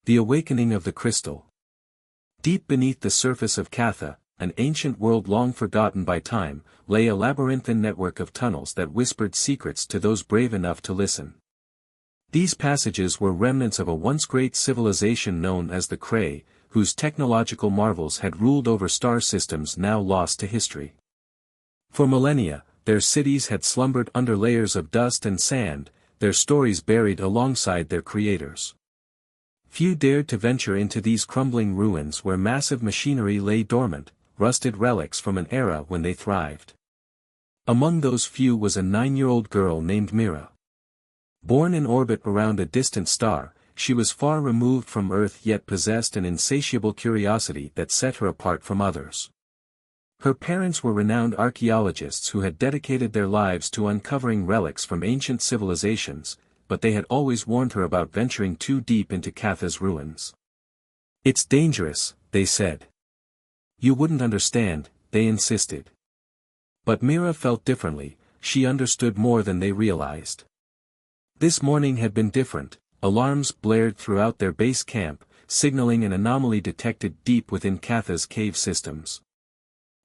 The Awakening of the Crystal. Deep beneath the surface of Catha, an ancient world long forgotten by time, lay a labyrinthine network of tunnels that whispered secrets to those brave enough to listen. These passages were remnants of a once great civilization known as the Kree, whose technological marvels had ruled over star systems now lost to history. For millennia, their cities had slumbered under layers of dust and sand, their stories buried alongside their creators. Few dared to venture into these crumbling ruins where massive machinery lay dormant, rusted relics from an era when they thrived. Among those few was a 9-year-old girl named Mira. Born in orbit around a distant star, she was far removed from Earth yet possessed an insatiable curiosity that set her apart from others. Her parents were renowned archaeologists who had dedicated their lives to uncovering relics from ancient civilizations, but they had always warned her about venturing too deep into Catha's ruins. "It's dangerous," they said. "You wouldn't understand," they insisted. But Mira felt differently, she understood more than they realized. This morning had been different. Alarms blared throughout their base camp, signaling an anomaly detected deep within Catha's cave systems.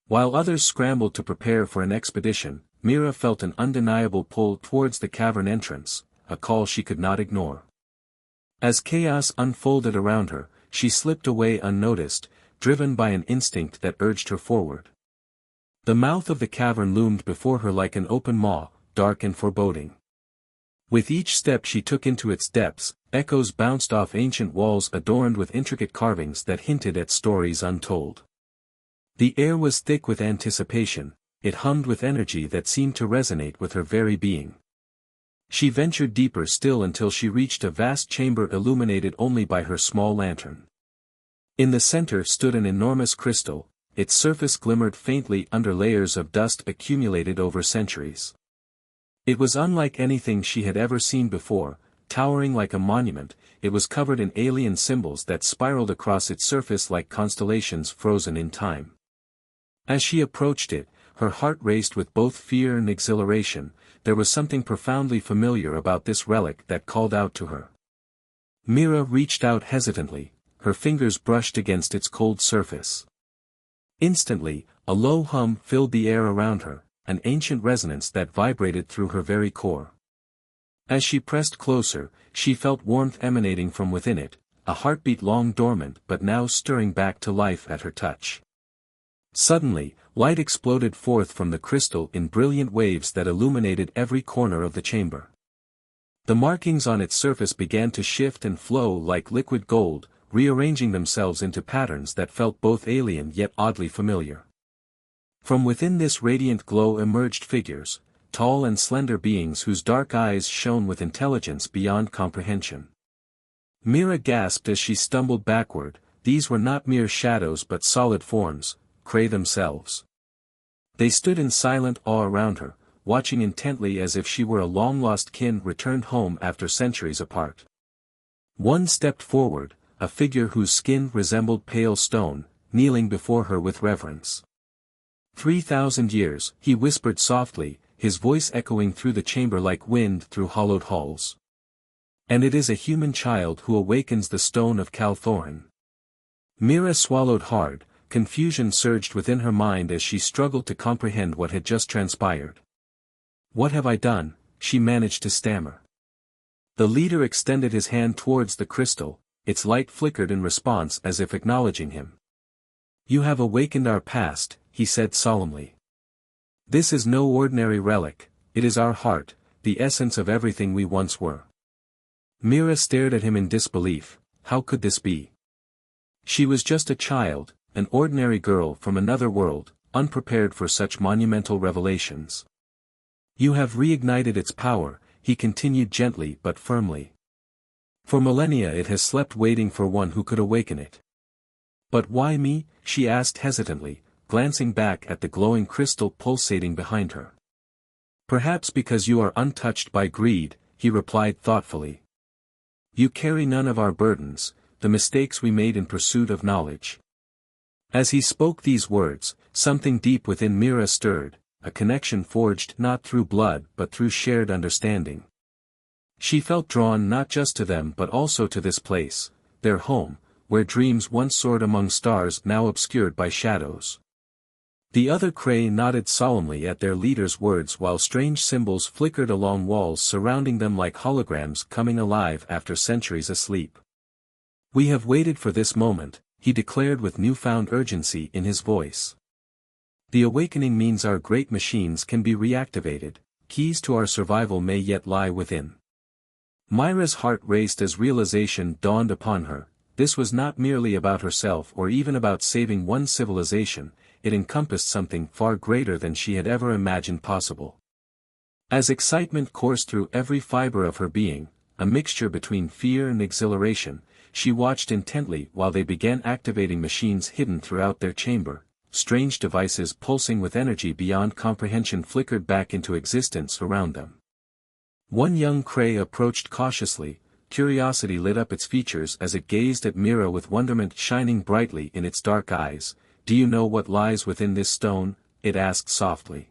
While others scrambled to prepare for an expedition, Mira felt an undeniable pull towards the cavern entrance, a call she could not ignore. As chaos unfolded around her, she slipped away unnoticed, driven by an instinct that urged her forward. The mouth of the cavern loomed before her like an open maw, dark and foreboding. With each step she took into its depths, echoes bounced off ancient walls adorned with intricate carvings that hinted at stories untold. The air was thick with anticipation, it hummed with energy that seemed to resonate with her very being. She ventured deeper still until she reached a vast chamber illuminated only by her small lantern. In the center stood an enormous crystal, its surface glimmered faintly under layers of dust accumulated over centuries. It was unlike anything she had ever seen before, towering like a monument, it was covered in alien symbols that spiraled across its surface like constellations frozen in time. As she approached it, her heart raced with both fear and exhilaration, there was something profoundly familiar about this relic that called out to her. Mira reached out hesitantly, her fingers brushed against its cold surface. Instantly, a low hum filled the air around her, an ancient resonance that vibrated through her very core. As she pressed closer, she felt warmth emanating from within it, a heartbeat long dormant but now stirring back to life at her touch. Suddenly, light exploded forth from the crystal in brilliant waves that illuminated every corner of the chamber. The markings on its surface began to shift and flow like liquid gold, rearranging themselves into patterns that felt both alien yet oddly familiar. From within this radiant glow emerged figures, tall and slender beings whose dark eyes shone with intelligence beyond comprehension. Mira gasped as she stumbled backward, these were not mere shadows but solid forms, Kree themselves. They stood in silent awe around her, watching intently as if she were a long-lost kin returned home after centuries apart. One stepped forward, a figure whose skin resembled pale stone, kneeling before her with reverence. 3,000 years, he whispered softly, his voice echoing through the chamber like wind through hollowed halls. And it is a human child who awakens the stone of Calthorin. Mira swallowed hard, confusion surged within her mind as she struggled to comprehend what had just transpired. "What have I done?" she managed to stammer. The leader extended his hand towards the crystal, its light flickered in response as if acknowledging him. "You have awakened our past," he said solemnly. "This is no ordinary relic, it is our heart, the essence of everything we once were." Mira stared at him in disbelief, how could this be? She was just a child, an ordinary girl from another world, unprepared for such monumental revelations. "You have reignited its power," he continued gently but firmly. "For millennia it has slept waiting for one who could awaken it." "But why me?" she asked hesitantly, glancing back at the glowing crystal pulsating behind her. "Perhaps because you are untouched by greed," he replied thoughtfully. "You carry none of our burdens, the mistakes we made in pursuit of knowledge." As he spoke these words, something deep within Mira stirred, a connection forged not through blood but through shared understanding. She felt drawn not just to them but also to this place, their home, where dreams once soared among stars now obscured by shadows. The other Kree nodded solemnly at their leader's words while strange symbols flickered along walls surrounding them like holograms coming alive after centuries asleep. "We have waited for this moment," he declared with newfound urgency in his voice. "The awakening means our great machines can be reactivated, keys to our survival may yet lie within." Myra's heart raced as realization dawned upon her. This was not merely about herself or even about saving one civilization, it encompassed something far greater than she had ever imagined possible. As excitement coursed through every fiber of her being, a mixture between fear and exhilaration, she watched intently while they began activating machines hidden throughout their chamber. Strange devices pulsing with energy beyond comprehension flickered back into existence around them. One young Kree approached cautiously, curiosity lit up its features as it gazed at Mira with wonderment shining brightly in its dark eyes. "Do you know what lies within this stone?" it asked softly.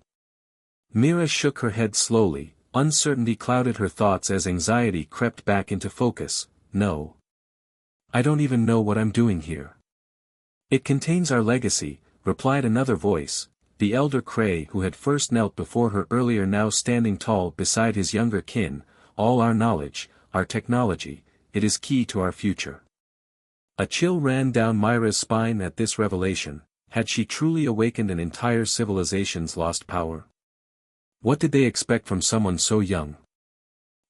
Mira shook her head slowly, uncertainty clouded her thoughts as anxiety crept back into focus. "No. I don't even know what I'm doing here." "It contains our legacy," replied another voice, the elder Kree who had first knelt before her earlier now standing tall beside his younger kin. "All our knowledge, our technology, it is key to our future." A chill ran down Myra's spine at this revelation. Had she truly awakened an entire civilization's lost power? What did they expect from someone so young?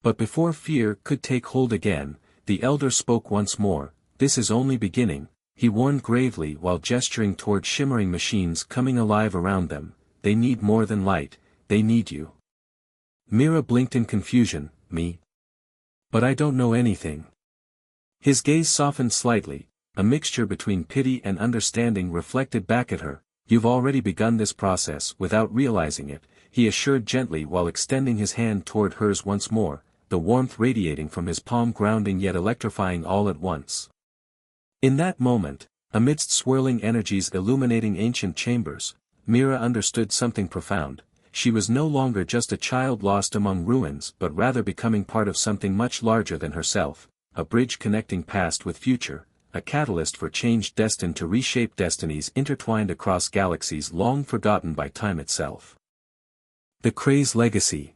But before fear could take hold again, the elder spoke once more. "This is only beginning," he warned gravely while gesturing toward shimmering machines coming alive around them. "They need more than light, they need you." Mira blinked in confusion. "Me? But I don't know anything." His gaze softened slightly, a mixture between pity and understanding reflected back at her. "You've already begun this process without realizing it," he assured gently while extending his hand toward hers once more, the warmth radiating from his palm grounding yet electrifying all at once. In that moment, amidst swirling energies illuminating ancient chambers, Mira understood something profound. She was no longer just a child lost among ruins but rather becoming part of something much larger than herself, a bridge connecting past with future, a catalyst for change destined to reshape destinies intertwined across galaxies long forgotten by time itself. The Kree's legacy.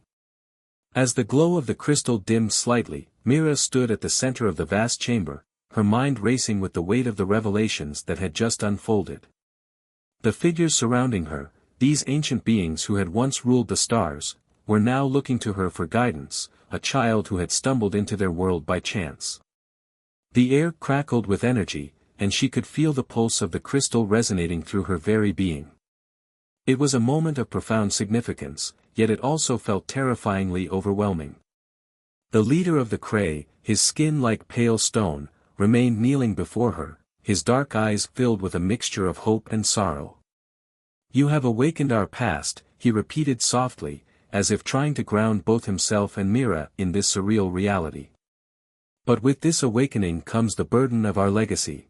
As the glow of the crystal dimmed slightly, Mira stood at the center of the vast chamber, her mind racing with the weight of the revelations that had just unfolded. The figures surrounding her, these ancient beings who had once ruled the stars, were now looking to her for guidance, a child who had stumbled into their world by chance. The air crackled with energy, and she could feel the pulse of the crystal resonating through her very being. It was a moment of profound significance, yet it also felt terrifyingly overwhelming. The leader of the Kree, his skin like pale stone, remained kneeling before her, his dark eyes filled with a mixture of hope and sorrow. "You have awakened our past," he repeated softly, as if trying to ground both himself and Mira in this surreal reality. "But with this awakening comes the burden of our legacy."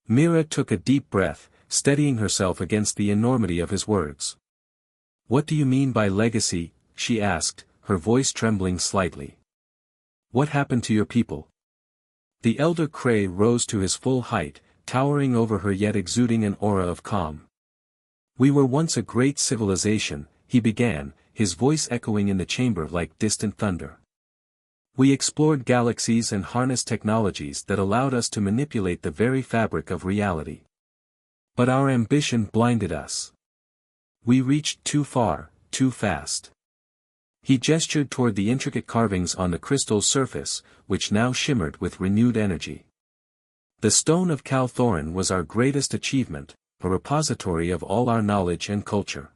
Mira took a deep breath, steadying herself against the enormity of his words. "What do you mean by legacy?" she asked, her voice trembling slightly. "What happened to your people?" The elder Kree rose to his full height, towering over her yet exuding an aura of calm. "We were once a great civilization," he began, his voice echoing in the chamber like distant thunder. "We explored galaxies and harnessed technologies that allowed us to manipulate the very fabric of reality. But our ambition blinded us. We reached too far, too fast." He gestured toward the intricate carvings on the crystal's surface, which now shimmered with renewed energy. "The stone of Calthorin was our greatest achievement, a repository of all our knowledge and culture.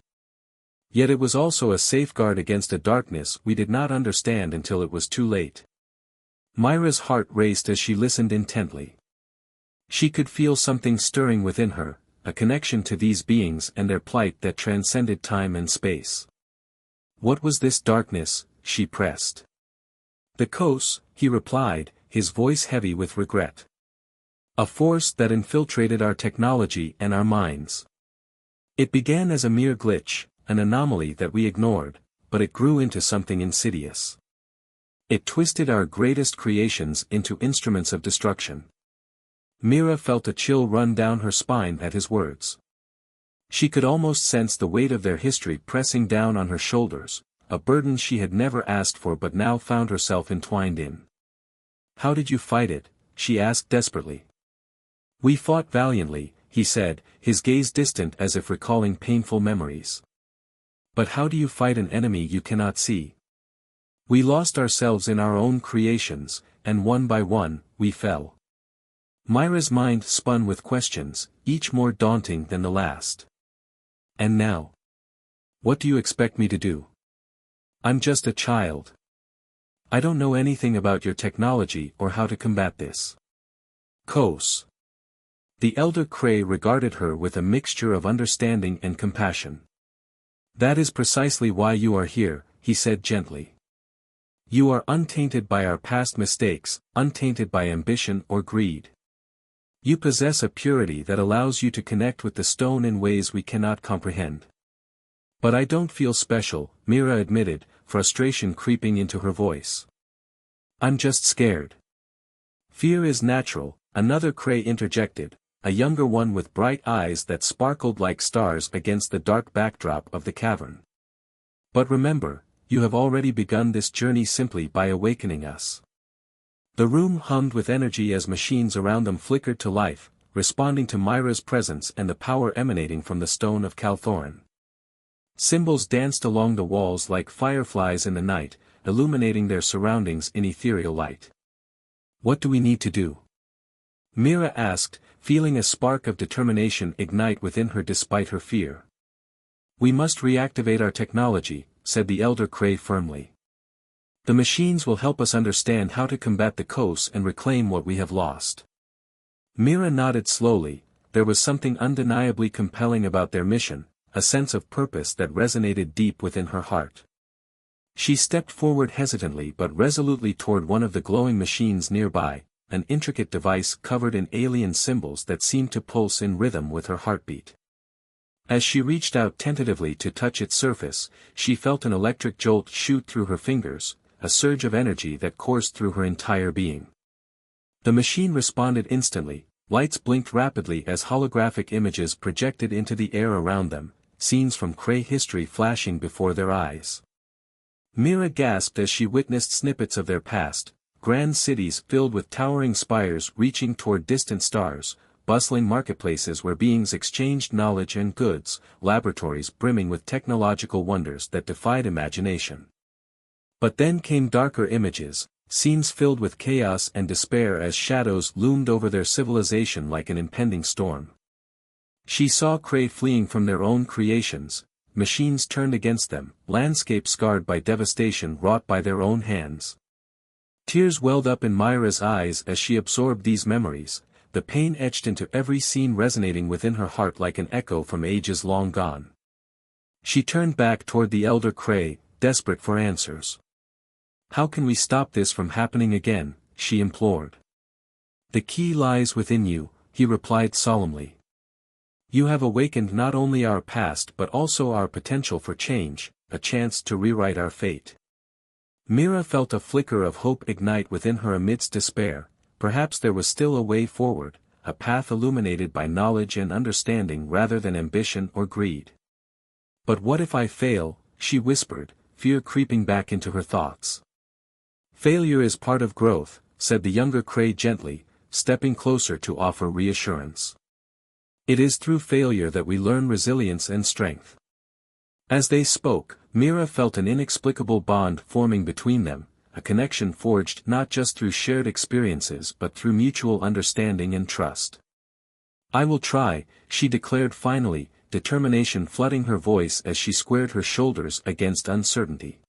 Yet it was also a safeguard against a darkness we did not understand until it was too late." Myra's heart raced as she listened intently. She could feel something stirring within her, a connection to these beings and their plight that transcended time and space. "What was this darkness?" she pressed. "The Kos," he replied, his voice heavy with regret. "A force that infiltrated our technology and our minds. It began as a mere glitch, an anomaly that we ignored, but it grew into something insidious. It twisted our greatest creations into instruments of destruction." Mira felt a chill run down her spine at his words. She could almost sense the weight of their history pressing down on her shoulders, a burden she had never asked for but now found herself entwined in. "How did you fight it?" she asked desperately. "We fought valiantly," he said, his gaze distant as if recalling painful memories. "But how do you fight an enemy you cannot see? We lost ourselves in our own creations, and one by one, we fell." Myra's mind spun with questions, each more daunting than the last. "And now? What do you expect me to do? I'm just a child. I don't know anything about your technology or how to combat this." Kos. The elder Cray regarded her with a mixture of understanding and compassion. "That is precisely why you are here," he said gently. "You are untainted by our past mistakes, untainted by ambition or greed. You possess a purity that allows you to connect with the stone in ways we cannot comprehend." "But I don't feel special," Mira admitted, frustration creeping into her voice. "I'm just scared." "Fear is natural," another Cray interjected, a younger one with bright eyes that sparkled like stars against the dark backdrop of the cavern. "But remember, you have already begun this journey simply by awakening us." The room hummed with energy as machines around them flickered to life, responding to Myra's presence and the power emanating from the stone of Calthorin. Symbols danced along the walls like fireflies in the night, illuminating their surroundings in ethereal light. "What do we need to do?" Mira asked, feeling a spark of determination ignite within her despite her fear. "We must reactivate our technology," said the elder Cray firmly. "The machines will help us understand how to combat the Kos and reclaim what we have lost." Mira nodded slowly. There was something undeniably compelling about their mission, a sense of purpose that resonated deep within her heart. She stepped forward hesitantly but resolutely toward one of the glowing machines nearby, an intricate device covered in alien symbols that seemed to pulse in rhythm with her heartbeat. As she reached out tentatively to touch its surface, she felt an electric jolt shoot through her fingers, a surge of energy that coursed through her entire being. The machine responded instantly, lights blinked rapidly as holographic images projected into the air around them, scenes from Cray history flashing before their eyes. Mira gasped as she witnessed snippets of their past, grand cities filled with towering spires reaching toward distant stars, bustling marketplaces where beings exchanged knowledge and goods, laboratories brimming with technological wonders that defied imagination. But then came darker images, scenes filled with chaos and despair as shadows loomed over their civilization like an impending storm. She saw Cray fleeing from their own creations, machines turned against them, landscapes scarred by devastation wrought by their own hands. Tears welled up in Myra's eyes as she absorbed these memories, the pain etched into every scene resonating within her heart like an echo from ages long gone. She turned back toward the elder Cray, desperate for answers. "How can we stop this from happening again?" she implored. "The key lies within you," he replied solemnly. "You have awakened not only our past but also our potential for change, a chance to rewrite our fate." Mira felt a flicker of hope ignite within her amidst despair. Perhaps there was still a way forward, a path illuminated by knowledge and understanding rather than ambition or greed. "But what if I fail?" she whispered, fear creeping back into her thoughts. "Failure is part of growth," said the younger Cray gently, stepping closer to offer reassurance. "It is through failure that we learn resilience and strength." As they spoke, Mira felt an inexplicable bond forming between them, a connection forged not just through shared experiences but through mutual understanding and trust. "I will try," she declared finally, determination flooding her voice as she squared her shoulders against uncertainty.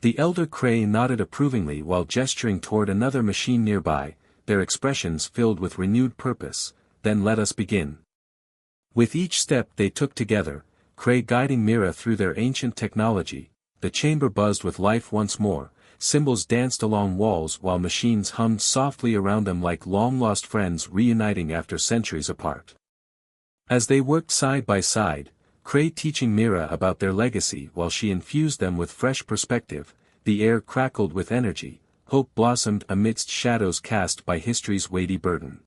The elder Cray nodded approvingly while gesturing toward another machine nearby, their expressions filled with renewed purpose. "Then let us begin." With each step they took together, Cray guiding Mira through their ancient technology, the chamber buzzed with life once more, symbols danced along walls while machines hummed softly around them like long-lost friends reuniting after centuries apart. As they worked side by side, Cray teaching Mira about their legacy while she infused them with fresh perspective, the air crackled with energy, hope blossomed amidst shadows cast by history's weighty burden.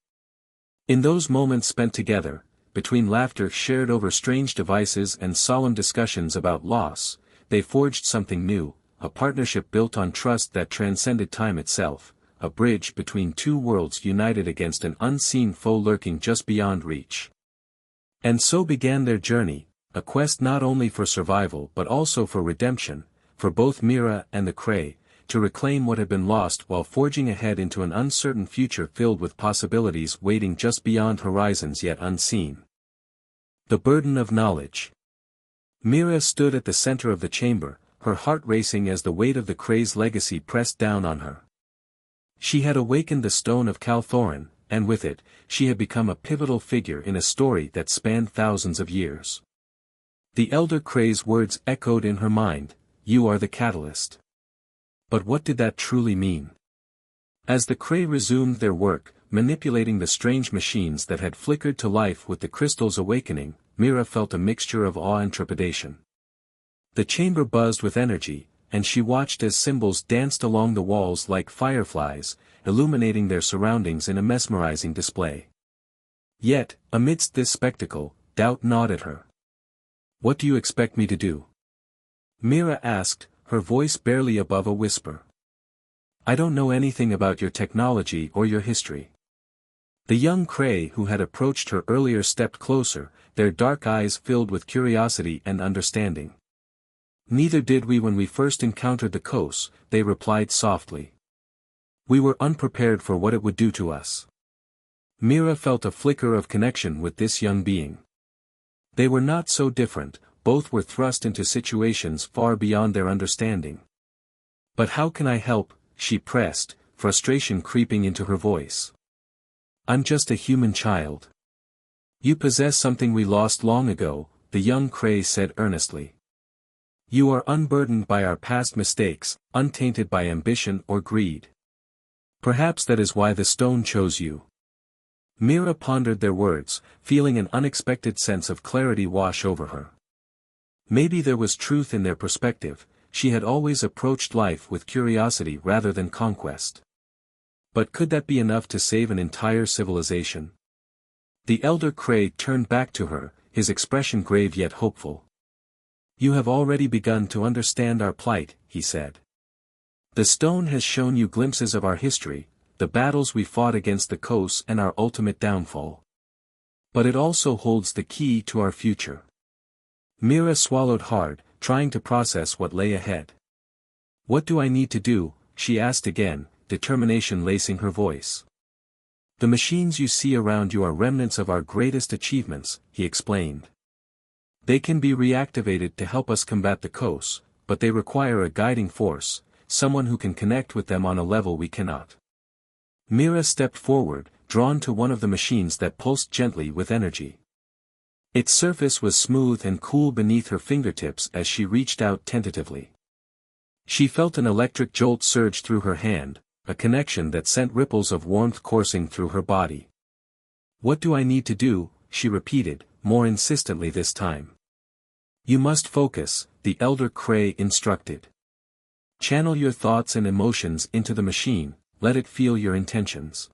In those moments spent together, between laughter shared over strange devices and solemn discussions about loss, they forged something new, a partnership built on trust that transcended time itself, a bridge between two worlds united against an unseen foe lurking just beyond reach. And so began their journey, a quest not only for survival but also for redemption, for both Mira and the Cray, to reclaim what had been lost while forging ahead into an uncertain future filled with possibilities waiting just beyond horizons yet unseen. The burden of knowledge. Mira stood at the center of the chamber, her heart racing as the weight of the Cray's legacy pressed down on her. She had awakened the stone of Calthorin, and with it, she had become a pivotal figure in a story that spanned thousands of years. The elder Cray's words echoed in her mind, "You are the catalyst." But what did that truly mean? As the Cray resumed their work, manipulating the strange machines that had flickered to life with the crystal's awakening, Mira felt a mixture of awe and trepidation. The chamber buzzed with energy, and she watched as symbols danced along the walls like fireflies, illuminating their surroundings in a mesmerizing display. Yet, amidst this spectacle, doubt gnawed at her. "What do you expect me to do?" Mira asked, her voice barely above a whisper. "I don't know anything about your technology or your history." The young Cray who had approached her earlier stepped closer, their dark eyes filled with curiosity and understanding. "Neither did we when we first encountered the Kos," they replied softly. "We were unprepared for what it would do to us." Mira felt a flicker of connection with this young being. They were not so different, both were thrust into situations far beyond their understanding. "But how can I help?" she pressed, frustration creeping into her voice. "I'm just a human child." "You possess something we lost long ago," the young Cray said earnestly. "You are unburdened by our past mistakes, untainted by ambition or greed. Perhaps that is why the stone chose you." Mira pondered their words, feeling an unexpected sense of clarity wash over her. Maybe there was truth in their perspective, she had always approached life with curiosity rather than conquest. But could that be enough to save an entire civilization? The elder Cray turned back to her, his expression grave yet hopeful. "You have already begun to understand our plight," he said. "The stone has shown you glimpses of our history, the battles we fought against the Kos and our ultimate downfall. But it also holds the key to our future." Mira swallowed hard, trying to process what lay ahead. "What do I need to do?" she asked again, determination lacing her voice. "The machines you see around you are remnants of our greatest achievements," he explained. "They can be reactivated to help us combat the Kos, but they require a guiding force, someone who can connect with them on a level we cannot." Mira stepped forward, drawn to one of the machines that pulsed gently with energy. Its surface was smooth and cool beneath her fingertips as she reached out tentatively. She felt an electric jolt surge through her hand, a connection that sent ripples of warmth coursing through her body. "What do I need to do?" she repeated, more insistently this time. "You must focus," the elder Cray instructed. "Channel your thoughts and emotions into the machine, let it feel your intentions."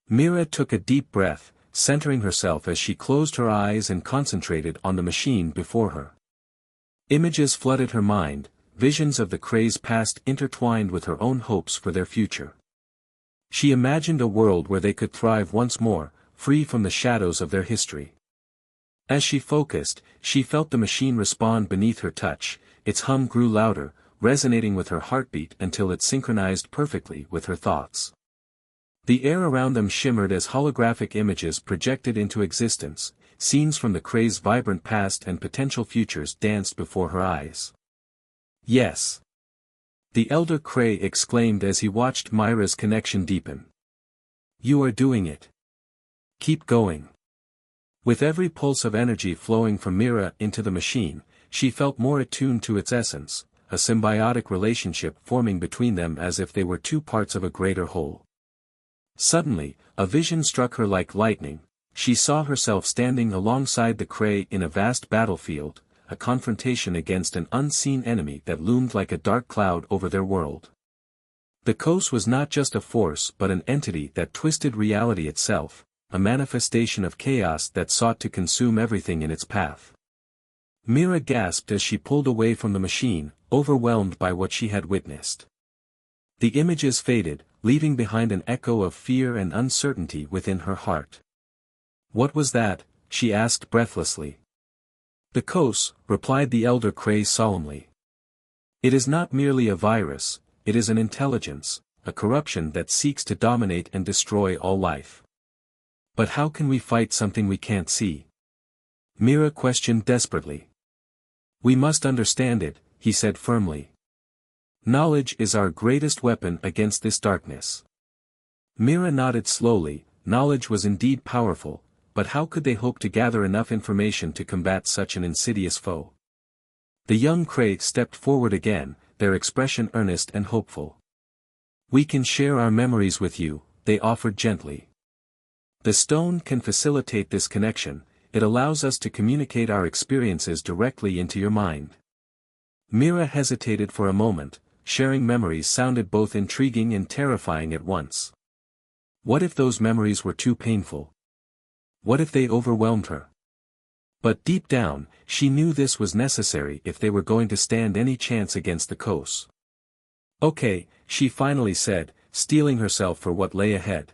Mira took a deep breath, centering herself as she closed her eyes and concentrated on the machine before her. Images flooded her mind, visions of the Cray's past intertwined with her own hopes for their future. She imagined a world where they could thrive once more, free from the shadows of their history. As she focused, she felt the machine respond beneath her touch, its hum grew louder, resonating with her heartbeat until it synchronized perfectly with her thoughts. The air around them shimmered as holographic images projected into existence, scenes from the Cray's vibrant past and potential futures danced before her eyes. "Yes." The elder Cray exclaimed as he watched Mira's connection deepen. "You are doing it. Keep going." With every pulse of energy flowing from Mira into the machine, she felt more attuned to its essence, a symbiotic relationship forming between them as if they were two parts of a greater whole. Suddenly, a vision struck her like lightning. She saw herself standing alongside the Cray in a vast battlefield, a confrontation against an unseen enemy that loomed like a dark cloud over their world. The Kos was not just a force but an entity that twisted reality itself, a manifestation of chaos that sought to consume everything in its path. Mira gasped as she pulled away from the machine, overwhelmed by what she had witnessed. The images faded, leaving behind an echo of fear and uncertainty within her heart. "What was that?" she asked breathlessly. "The Kos," replied the elder Cray solemnly. "It is not merely a virus, it is an intelligence, a corruption that seeks to dominate and destroy all life." "But how can we fight something we can't see?" Mira questioned desperately. "We must understand it," he said firmly. "Knowledge is our greatest weapon against this darkness." Mira nodded slowly. Knowledge was indeed powerful, but how could they hope to gather enough information to combat such an insidious foe? The young Cray stepped forward again, their expression earnest and hopeful. "We can share our memories with you," they offered gently. "The stone can facilitate this connection, it allows us to communicate our experiences directly into your mind." Mira hesitated for a moment. Sharing memories sounded both intriguing and terrifying at once. What if those memories were too painful? What if they overwhelmed her? But deep down, she knew this was necessary if they were going to stand any chance against the Kos. "Okay," she finally said, steeling herself for what lay ahead.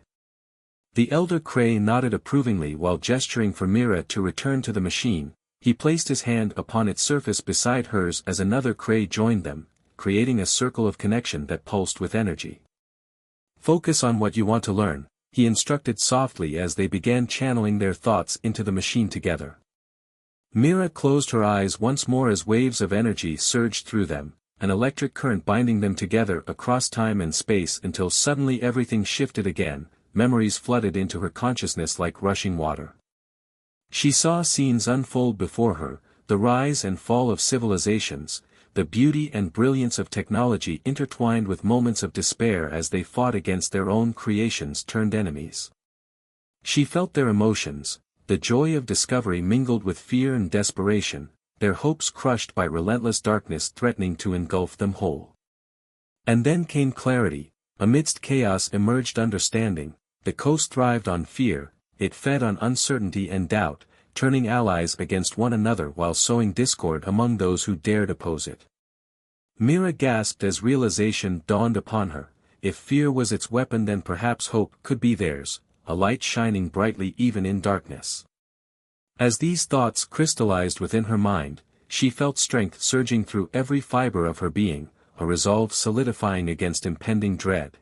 The elder Cray nodded approvingly while gesturing for Mira to return to the machine. He placed his hand upon its surface beside hers as another Cray joined them, creating a circle of connection that pulsed with energy. "Focus on what you want to learn," he instructed softly as they began channeling their thoughts into the machine together. Mira closed her eyes once more as waves of energy surged through them, an electric current binding them together across time and space until suddenly everything shifted again, memories flooded into her consciousness like rushing water. She saw scenes unfold before her, the rise and fall of civilizations, the beauty and brilliance of technology intertwined with moments of despair as they fought against their own creations turned enemies. She felt their emotions, the joy of discovery mingled with fear and desperation, their hopes crushed by relentless darkness threatening to engulf them whole. And then came clarity, amidst chaos emerged understanding. The Kos thrived on fear, it fed on uncertainty and doubt, turning allies against one another while sowing discord among those who dared oppose it. Mira gasped as realization dawned upon her. If fear was its weapon, then perhaps hope could be theirs, a light shining brightly even in darkness. As these thoughts crystallized within her mind, she felt strength surging through every fiber of her being, a resolve solidifying against impending dread.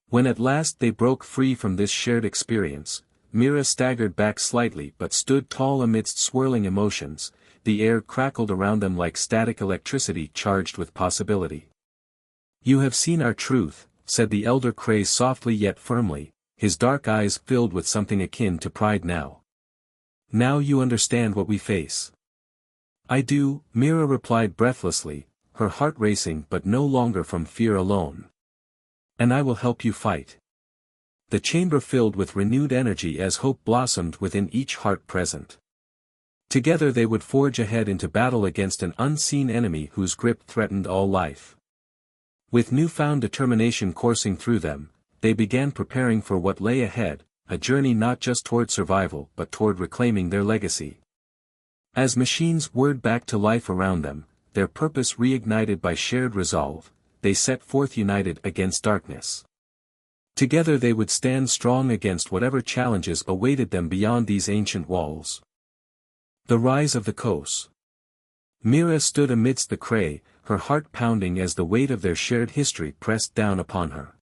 When at last they broke free from this shared experience, Mira staggered back slightly but stood tall amidst swirling emotions. The air crackled around them like static electricity charged with possibility. "You have seen our truth," said the elder Cray softly yet firmly, his dark eyes filled with something akin to pride now. "Now you understand what we face." "I do," Mira replied breathlessly, her heart racing but no longer from fear alone. "And I will help you fight." The chamber filled with renewed energy as hope blossomed within each heart present. Together they would forge ahead into battle against an unseen enemy whose grip threatened all life. With newfound determination coursing through them, they began preparing for what lay ahead, a journey not just toward survival but toward reclaiming their legacy. As machines whirred back to life around them, their purpose reignited by shared resolve, they set forth united against darkness. Together they would stand strong against whatever challenges awaited them beyond these ancient walls. The rise of the Kos. Mira stood amidst the Cray, her heart pounding as the weight of their shared history pressed down upon her.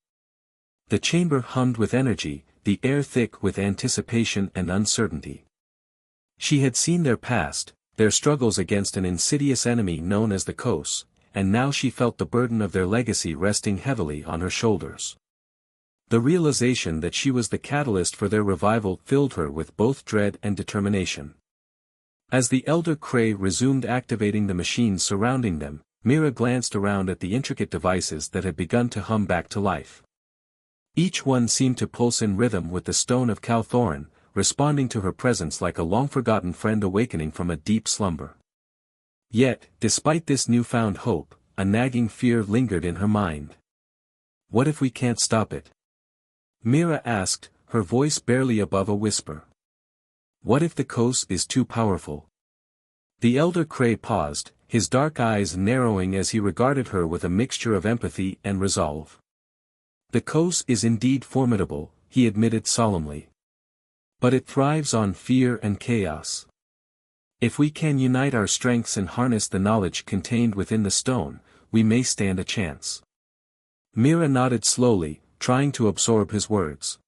The chamber hummed with energy, the air thick with anticipation and uncertainty. She had seen their past, their struggles against an insidious enemy known as the Kos, and now she felt the burden of their legacy resting heavily on her shoulders. The realization that she was the catalyst for their revival filled her with both dread and determination. As the elder Cray resumed activating the machines surrounding them, Mira glanced around at the intricate devices that had begun to hum back to life. Each one seemed to pulse in rhythm with the stone of Calthorin, responding to her presence like a long-forgotten friend awakening from a deep slumber. Yet, despite this newfound hope, a nagging fear lingered in her mind. What if we can't stop it? Mira asked, her voice barely above a whisper. What if the Kos is too powerful? The elder Cray paused, his dark eyes narrowing as he regarded her with a mixture of empathy and resolve. The Kos is indeed formidable, he admitted solemnly. But it thrives on fear and chaos. If we can unite our strengths and harness the knowledge contained within the stone, we may stand a chance. Mira nodded slowly, trying to absorb his words.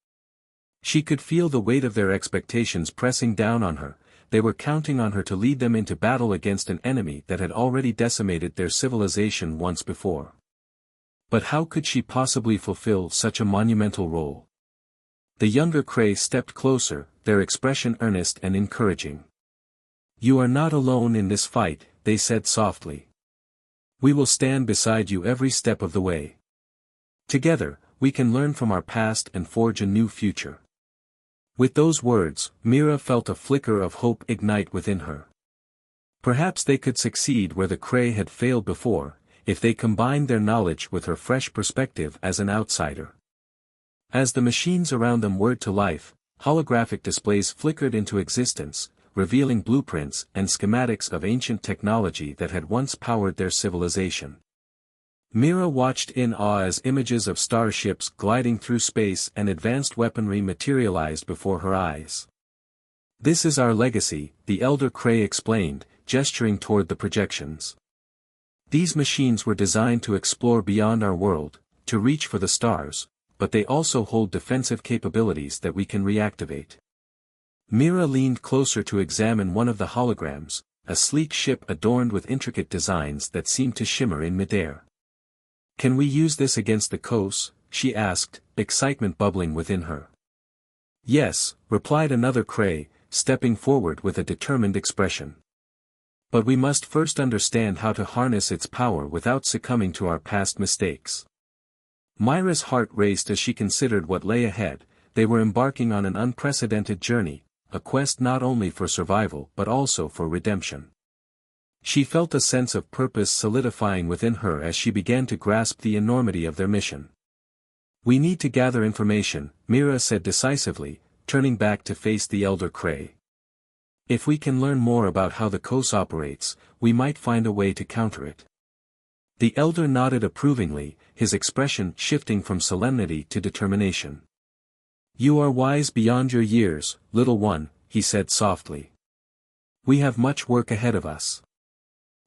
She could feel the weight of their expectations pressing down on her. They were counting on her to lead them into battle against an enemy that had already decimated their civilization once before. But how could she possibly fulfill such a monumental role? The younger Cray stepped closer, their expression earnest and encouraging. You are not alone in this fight, they said softly. We will stand beside you every step of the way. Together, we can learn from our past and forge a new future. With those words, Mira felt a flicker of hope ignite within her. Perhaps they could succeed where the Cray had failed before, if they combined their knowledge with her fresh perspective as an outsider. As the machines around them whirred to life, holographic displays flickered into existence, revealing blueprints and schematics of ancient technology that had once powered their civilization. Mira watched in awe as images of starships gliding through space and advanced weaponry materialized before her eyes. This is our legacy, the elder Cray explained, gesturing toward the projections. These machines were designed to explore beyond our world, to reach for the stars, but they also hold defensive capabilities that we can reactivate. Mira leaned closer to examine one of the holograms, a sleek ship adorned with intricate designs that seemed to shimmer in midair. Can we use this against the Kos? She asked, excitement bubbling within her. Yes, replied another Cray, stepping forward with a determined expression. But we must first understand how to harness its power without succumbing to our past mistakes. Myra's heart raced as she considered what lay ahead. They were embarking on an unprecedented journey, a quest not only for survival but also for redemption. She felt a sense of purpose solidifying within her as she began to grasp the enormity of their mission. We need to gather information, Mira said decisively, turning back to face the elder Cray. If we can learn more about how the Kos operates, we might find a way to counter it. The elder nodded approvingly, his expression shifting from solemnity to determination. You are wise beyond your years, little one, he said softly. We have much work ahead of us.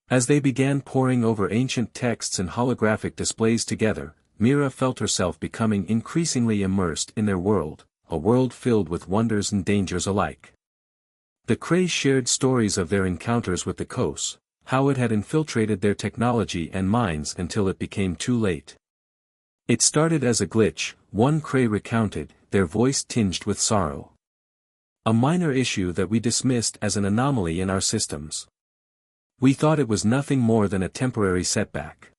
As they began poring over ancient texts and holographic displays together, Mira felt herself becoming increasingly immersed in their world, a world filled with wonders and dangers alike. The Cray shared stories of their encounters with the Kos, how it had infiltrated their technology and minds until it became too late. It started as a glitch, one Cray recounted, their voice tinged with sorrow. A minor issue that we dismissed as an anomaly in our systems. We thought it was nothing more than a temporary setback.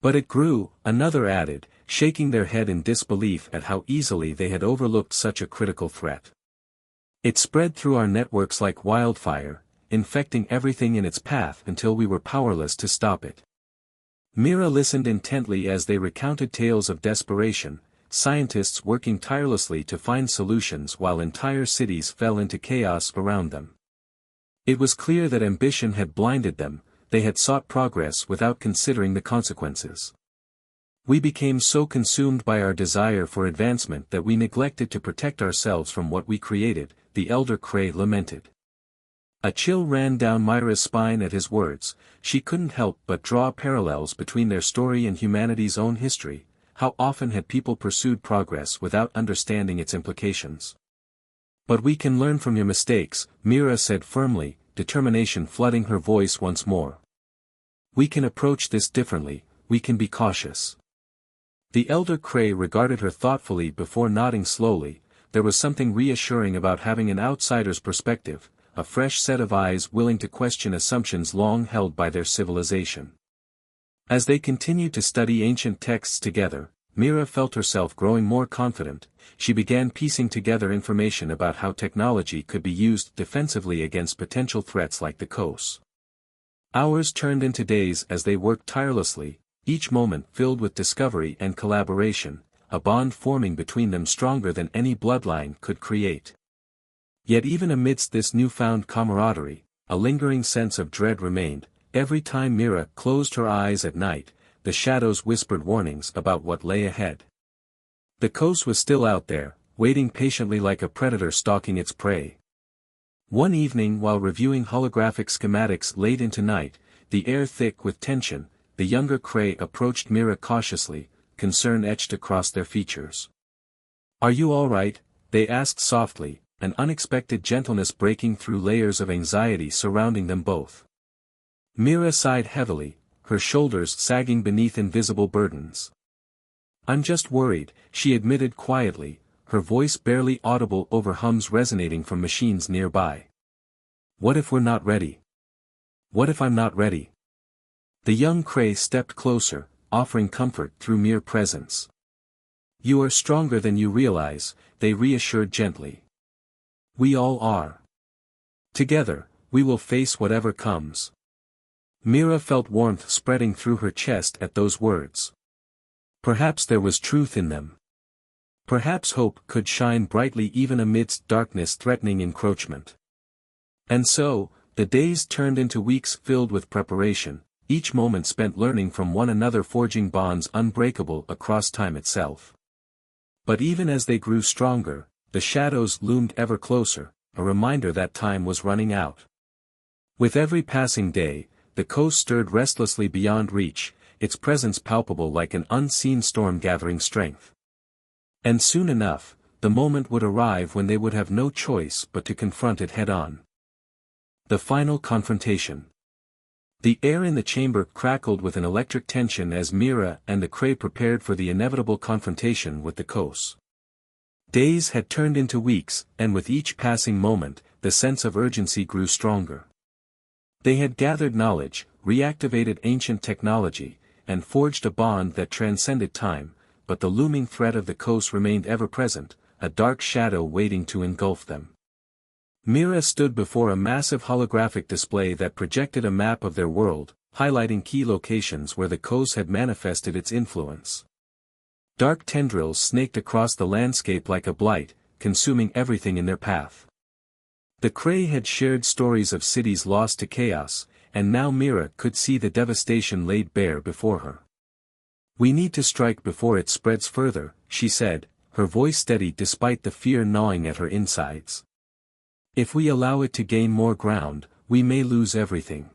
But it grew, another added, shaking their head in disbelief at how easily they had overlooked such a critical threat. It spread through our networks like wildfire, infecting everything in its path until we were powerless to stop it. Mira listened intently as they recounted tales of desperation, scientists working tirelessly to find solutions while entire cities fell into chaos around them. It was clear that ambition had blinded them, they had sought progress without considering the consequences. We became so consumed by our desire for advancement that we neglected to protect ourselves from what we created, the elder Cray lamented. A chill ran down Myra's spine at his words. She couldn't help but draw parallels between their story and humanity's own history. How often had people pursued progress without understanding its implications? But we can learn from your mistakes, Mira said firmly, determination flooding her voice once more. We can approach this differently, we can be cautious. The elder Cray regarded her thoughtfully before nodding slowly. There was something reassuring about having an outsider's perspective, a fresh set of eyes willing to question assumptions long held by their civilization. As they continued to study ancient texts together, Mira felt herself growing more confident. She began piecing together information about how technology could be used defensively against potential threats like the Kos. Hours turned into days as they worked tirelessly, each moment filled with discovery and collaboration, a bond forming between them stronger than any bloodline could create. Yet even amidst this newfound camaraderie, a lingering sense of dread remained. Every time Mira closed her eyes at night, the shadows whispered warnings about what lay ahead. The coast was still out there, waiting patiently like a predator stalking its prey. One evening while reviewing holographic schematics late into night, the air thick with tension, the younger Cray approached Mira cautiously, concern etched across their features. "Are you all right?" they asked softly, an unexpected gentleness breaking through layers of anxiety surrounding them both. Mira sighed heavily, her shoulders sagging beneath invisible burdens. "I'm just worried," she admitted quietly, her voice barely audible over hums resonating from machines nearby. "What if we're not ready? What if I'm not ready?" The young Cray stepped closer, offering comfort through mere presence. "You are stronger than you realize," they reassured gently. "We all are. Together, we will face whatever comes." Mira felt warmth spreading through her chest at those words. Perhaps there was truth in them. Perhaps hope could shine brightly even amidst darkness threatening encroachment. And so, the days turned into weeks filled with preparation, each moment spent learning from one another, forging bonds unbreakable across time itself. But even as they grew stronger, the shadows loomed ever closer, a reminder that time was running out. With every passing day, the coast stirred restlessly beyond reach, its presence palpable like an unseen storm gathering strength. And soon enough, the moment would arrive when they would have no choice but to confront it head-on. The final confrontation. The air in the chamber crackled with an electric tension as Mira and the Cray prepared for the inevitable confrontation with the coast. Days had turned into weeks, and with each passing moment, the sense of urgency grew stronger. They had gathered knowledge, reactivated ancient technology, and forged a bond that transcended time, but the looming threat of the coast remained ever present, a dark shadow waiting to engulf them. Mira stood before a massive holographic display that projected a map of their world, highlighting key locations where the coast had manifested its influence. Dark tendrils snaked across the landscape like a blight, consuming everything in their path. The Cray had shared stories of cities lost to chaos, and now Mira could see the devastation laid bare before her. "We need to strike before it spreads further," she said, her voice steady despite the fear gnawing at her insides. "If we allow it to gain more ground, we may lose everything."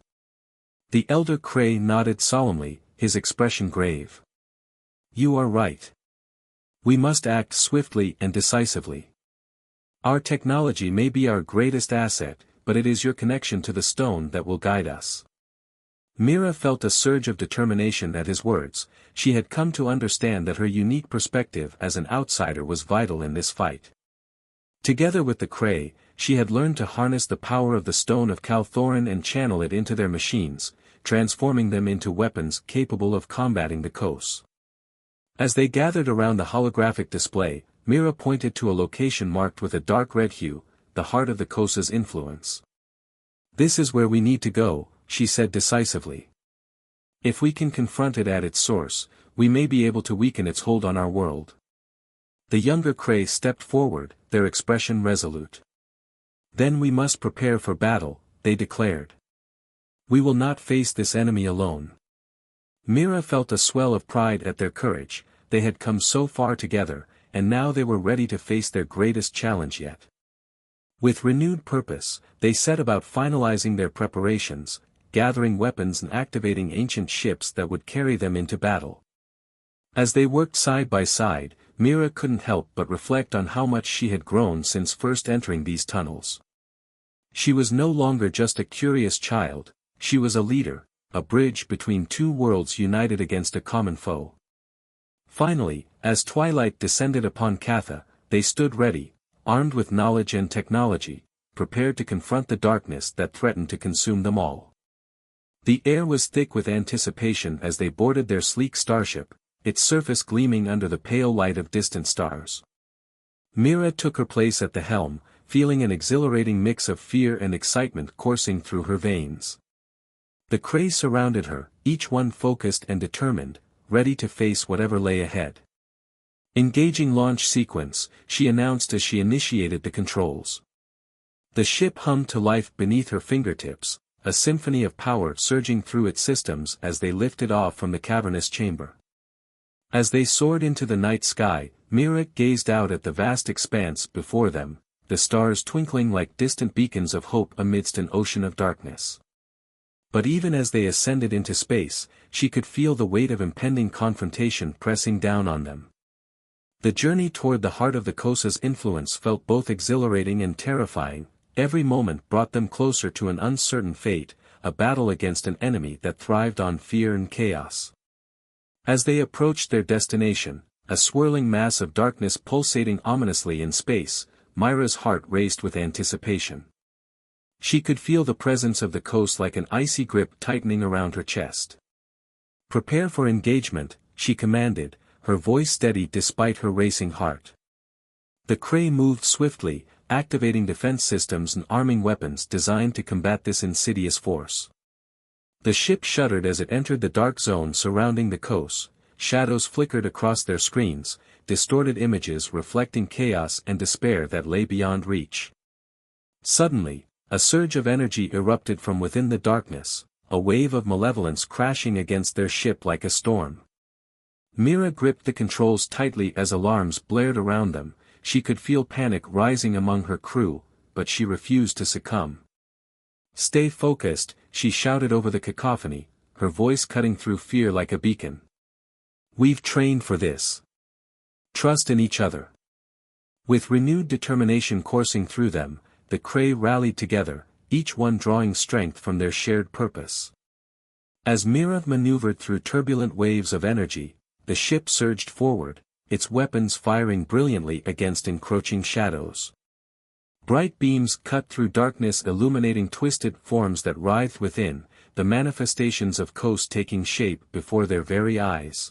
The elder Cray nodded solemnly, his expression grave. "You are right. We must act swiftly and decisively. Our technology may be our greatest asset, but it is your connection to the stone that will guide us." Mira felt a surge of determination at his words. She had come to understand that her unique perspective as an outsider was vital in this fight. Together with the Cray, she had learned to harness the power of the stone of Calthorin and channel it into their machines, transforming them into weapons capable of combating the coast. As they gathered around the holographic display, Mira pointed to a location marked with a dark red hue, the heart of the coast's influence. "This is where we need to go," she said decisively. "If we can confront it at its source, we may be able to weaken its hold on our world." The younger Cray stepped forward, their expression resolute. "Then we must prepare for battle," they declared. "We will not face this enemy alone." Mira felt a swell of pride at their courage. They had come so far together, and now they were ready to face their greatest challenge yet. With renewed purpose, they set about finalizing their preparations, gathering weapons and activating ancient ships that would carry them into battle. As they worked side by side, Mira couldn't help but reflect on how much she had grown since first entering these tunnels. She was no longer just a curious child, she was a leader, a bridge between two worlds united against a common foe. Finally, as twilight descended upon Catha, they stood ready, armed with knowledge and technology, prepared to confront the darkness that threatened to consume them all. The air was thick with anticipation as they boarded their sleek starship, its surface gleaming under the pale light of distant stars. Mira took her place at the helm, feeling an exhilarating mix of fear and excitement coursing through her veins. The Cray surrounded her, each one focused and determined, ready to face whatever lay ahead. Engaging launch sequence, she announced as she initiated the controls. The ship hummed to life beneath her fingertips, a symphony of power surging through its systems as they lifted off from the cavernous chamber. As they soared into the night sky, Mira gazed out at the vast expanse before them, the stars twinkling like distant beacons of hope amidst an ocean of darkness. But even as they ascended into space, she could feel the weight of impending confrontation pressing down on them. The journey toward the heart of the Kosa's influence felt both exhilarating and terrifying. Every moment brought them closer to an uncertain fate, a battle against an enemy that thrived on fear and chaos. As they approached their destination, a swirling mass of darkness pulsating ominously in space, Mira's heart raced with anticipation. She could feel the presence of the coast like an icy grip tightening around her chest. "Prepare for engagement," she commanded, her voice steady despite her racing heart. The Kree moved swiftly, activating defense systems and arming weapons designed to combat this insidious force. The ship shuddered as it entered the dark zone surrounding the coast. Shadows flickered across their screens, distorted images reflecting chaos and despair that lay beyond reach. Suddenly, a surge of energy erupted from within the darkness, a wave of malevolence crashing against their ship like a storm. Mira gripped the controls tightly as alarms blared around them. She could feel panic rising among her crew, but she refused to succumb. "Stay focused," she shouted over the cacophony, her voice cutting through fear like a beacon. "We've trained for this. Trust in each other." With renewed determination coursing through them, the Kree rallied together, each one drawing strength from their shared purpose. As Mira maneuvered through turbulent waves of energy, the ship surged forward, its weapons firing brilliantly against encroaching shadows. Bright beams cut through darkness, illuminating twisted forms that writhed within, the manifestations of Kos taking shape before their very eyes.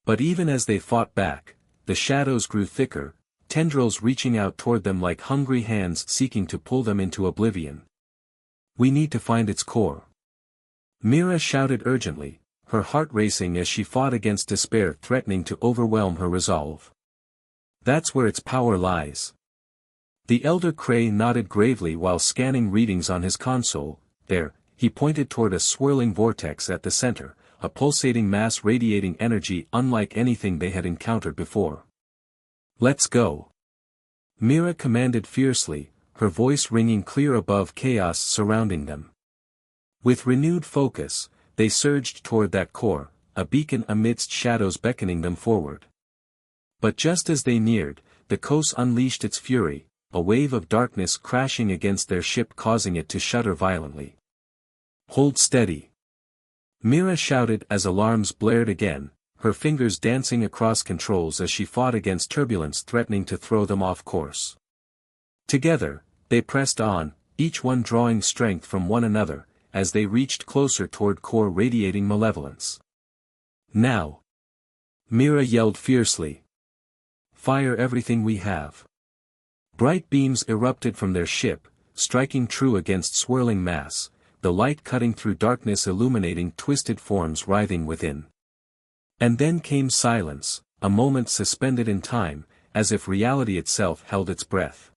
But even as they fought back, the shadows grew thicker, tendrils reaching out toward them like hungry hands seeking to pull them into oblivion. "We need to find its core," Mira shouted urgently, her heart racing as she fought against despair threatening to overwhelm her resolve. "That's where its power lies." The elder Kree nodded gravely while scanning readings on his console. There, he pointed toward a swirling vortex at the center, a pulsating mass radiating energy unlike anything they had encountered before. "Let's go," Mira commanded fiercely, her voice ringing clear above chaos surrounding them. With renewed focus, they surged toward that core, a beacon amidst shadows beckoning them forward. But just as they neared, the Kos unleashed its fury, a wave of darkness crashing against their ship causing it to shudder violently. "Hold steady," Mira shouted as alarms blared again, her fingers dancing across controls as she fought against turbulence threatening to throw them off course. Together, they pressed on, each one drawing strength from one another, as they reached closer toward core radiating malevolence. "Now!" Mira yelled fiercely. "Fire everything we have." Bright beams erupted from their ship, striking true against swirling mass, the light cutting through darkness illuminating twisted forms writhing within. And then came silence, a moment suspended in time, as if reality itself held its breath.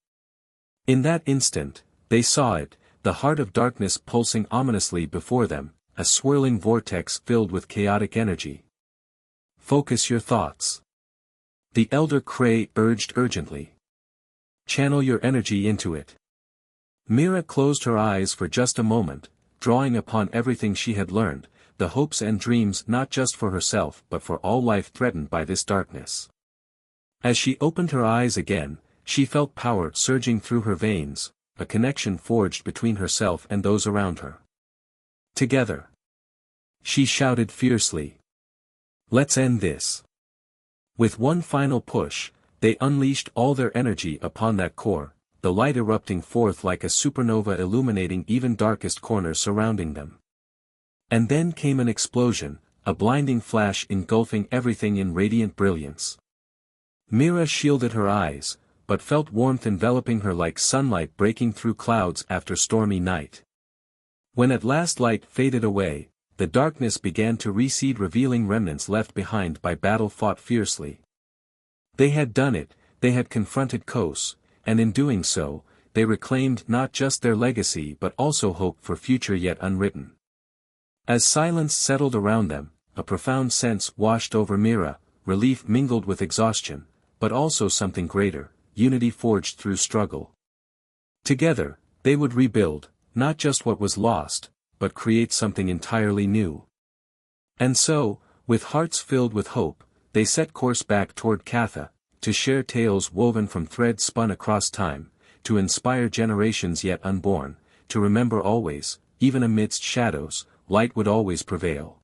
In that instant, they saw it, the heart of darkness pulsing ominously before them, a swirling vortex filled with chaotic energy. "Focus your thoughts," the elder Kree urged urgently. "Channel your energy into it." Mira closed her eyes for just a moment, drawing upon everything she had learned, the hopes and dreams not just for herself but for all life threatened by this darkness. As she opened her eyes again, she felt power surging through her veins, a connection forged between herself and those around her. "Together," she shouted fiercely. "Let's end this." With one final push, they unleashed all their energy upon that core, the light erupting forth like a supernova illuminating even darkest corners surrounding them. And then came an explosion, a blinding flash engulfing everything in radiant brilliance. Mira shielded her eyes, but felt warmth enveloping her like sunlight breaking through clouds after stormy night. When at last light faded away, the darkness began to recede revealing remnants left behind by battle fought fiercely. They had done it, they had confronted Kos, and in doing so, they reclaimed not just their legacy but also hope for future yet unwritten. As silence settled around them, a profound sense washed over Mira, relief mingled with exhaustion, but also something greater, unity forged through struggle. Together, they would rebuild, not just what was lost, but create something entirely new. And so, with hearts filled with hope, they set course back toward Katha, to share tales woven from threads spun across time, to inspire generations yet unborn, to remember always, even amidst shadows, light would always prevail.